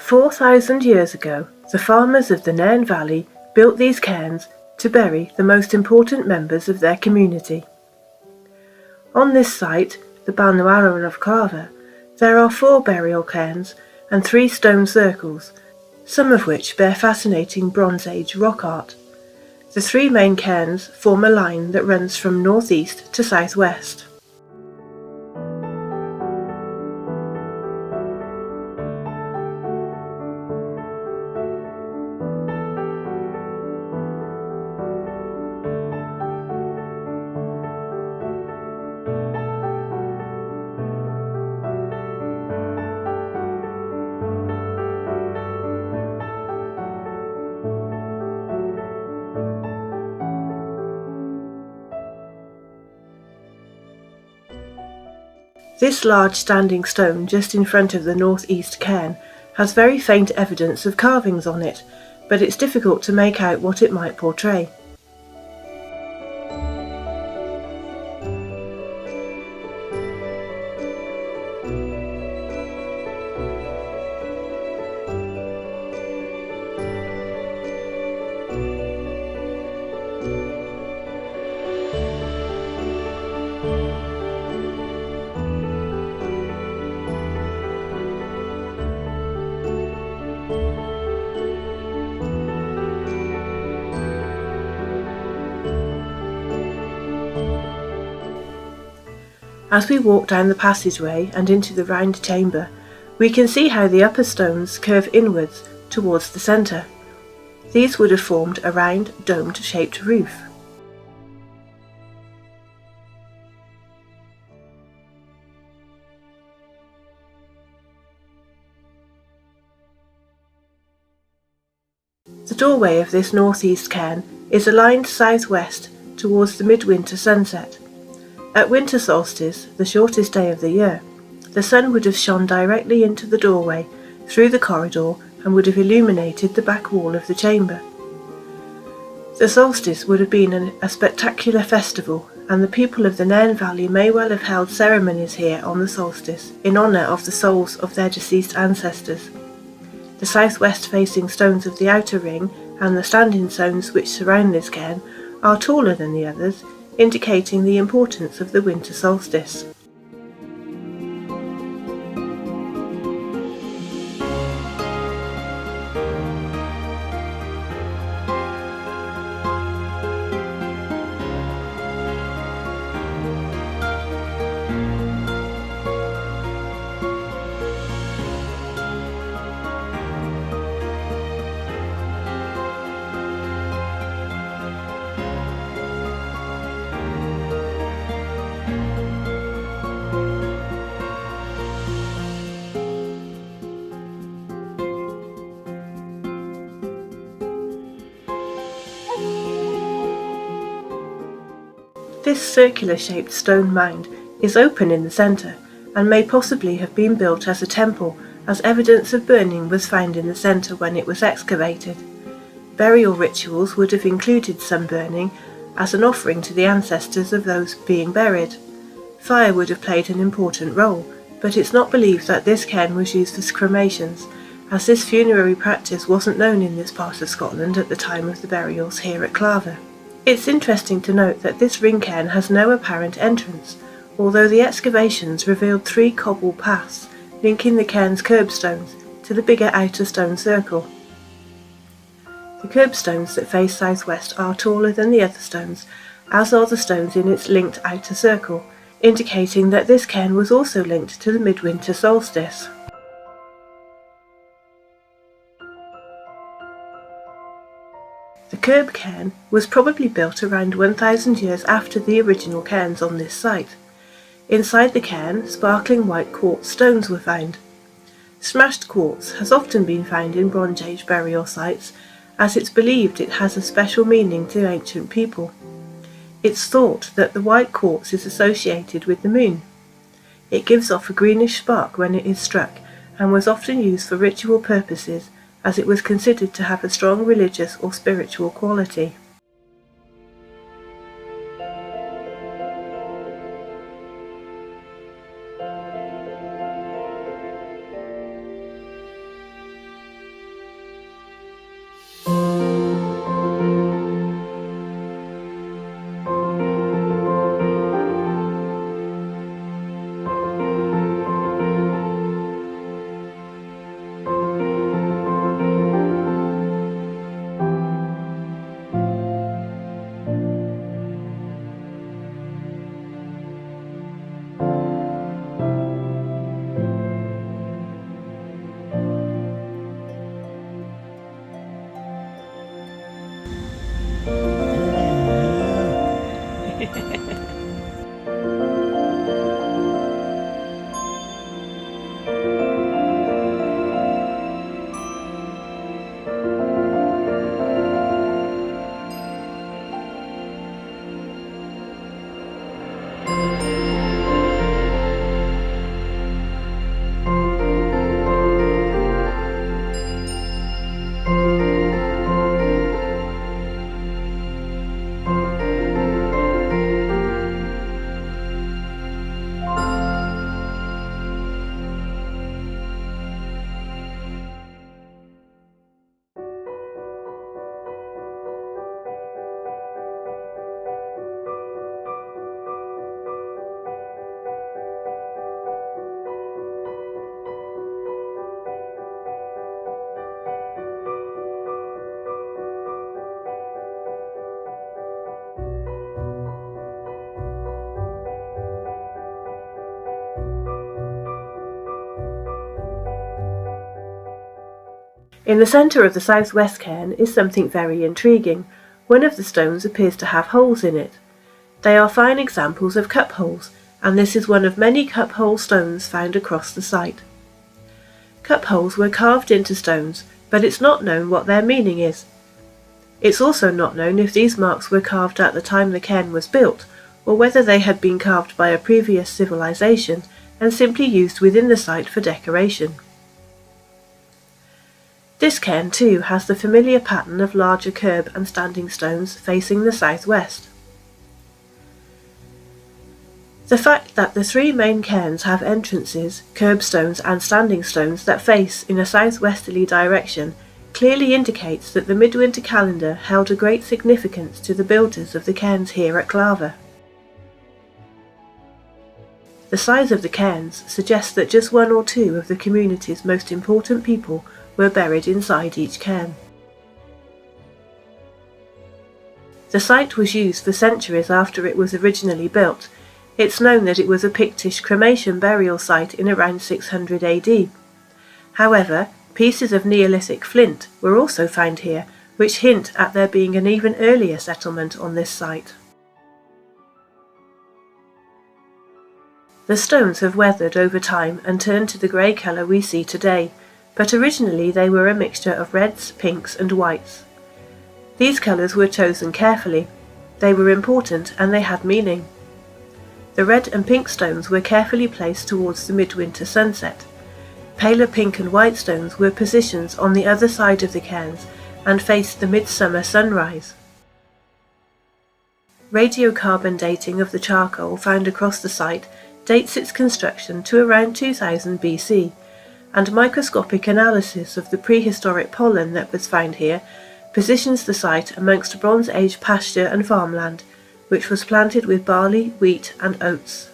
4,000 years ago, the farmers of the Nairn Valley built these cairns to bury the most important members of their community. On this site, the Balnuaran of Clava, there are 4 burial cairns and 3 stone circles, some of which bear fascinating Bronze Age rock art. The 3 main cairns form a line that runs from northeast to southwest. This large standing stone just in front of the northeast cairn has very faint evidence of carvings on it, but it's difficult to make out what it might portray. As we walk down the passageway and into the round chamber, we can see how the upper stones curve inwards towards the centre. These would have formed a round, domed-shaped roof. The doorway of this northeast cairn is aligned southwest towards the midwinter sunset. At winter solstice, the shortest day of the year, the sun would have shone directly into the doorway through the corridor and would have illuminated the back wall of the chamber. The solstice would have been a spectacular festival, and the people of the Nairn Valley may well have held ceremonies here on the solstice in honour of the souls of their deceased ancestors. The southwest-facing stones of the outer ring and the standing stones which surround this cairn are taller than the others, indicating the importance of the winter solstice. This circular-shaped stone mound is open in the centre and may possibly have been built as a temple, as evidence of burning was found in the centre when it was excavated. Burial rituals would have included some burning as an offering to the ancestors of those being buried. Fire would have played an important role, but it's not believed that this cairn was used for cremations, as this funerary practice wasn't known in this part of Scotland at the time of the burials here at Clava. It's interesting to note that this ring cairn has no apparent entrance, although the excavations revealed 3 cobble paths linking the cairn's curbstones to the bigger outer stone circle. The curbstones that face southwest are taller than the other stones, as are the stones in its linked outer circle, indicating that this cairn was also linked to the midwinter solstice. The curb cairn was probably built around 1,000 years after the original cairns on this site. Inside the cairn, sparkling white quartz stones were found. Smashed quartz has often been found in Bronze Age burial sites, as it's believed it has a special meaning to ancient people. It's thought that the white quartz is associated with the moon. It gives off a greenish spark when it is struck, and was often used for ritual purposes, as it was considered to have a strong religious or spiritual quality. In the centre of the southwest cairn is something very intriguing. One of the stones appears to have holes in it. They are fine examples of cup holes, and this is one of many cup hole stones found across the site. Cup holes were carved into stones, but it's not known what their meaning is. It's also not known if these marks were carved at the time the cairn was built, or whether they had been carved by a previous civilization and simply used within the site for decoration. This cairn too has the familiar pattern of larger curb and standing stones facing the southwest. The fact that the three main cairns have entrances, curbstones and standing stones that face in a southwesterly direction clearly indicates that the midwinter calendar held a great significance to the builders of the cairns here at Clava. The size of the cairns suggests that just one or two of the community's most important people were buried inside each cairn. The site was used for centuries after it was originally built. It's known that it was a Pictish cremation burial site in around 600 AD. However, pieces of Neolithic flint were also found here, which hint at there being an even earlier settlement on this site. The stones have weathered over time and turned to the grey colour we see today, but originally they were a mixture of reds, pinks and whites. These colours were chosen carefully. They were important and they had meaning. The red and pink stones were carefully placed towards the midwinter sunset. Paler pink and white stones were positions on the other side of the cairns and faced the midsummer sunrise. Radiocarbon dating of the charcoal found across the site dates its construction to around 2000 BC, and microscopic analysis of the prehistoric pollen that was found here positions the site amongst Bronze Age pasture and farmland, which was planted with barley, wheat and oats.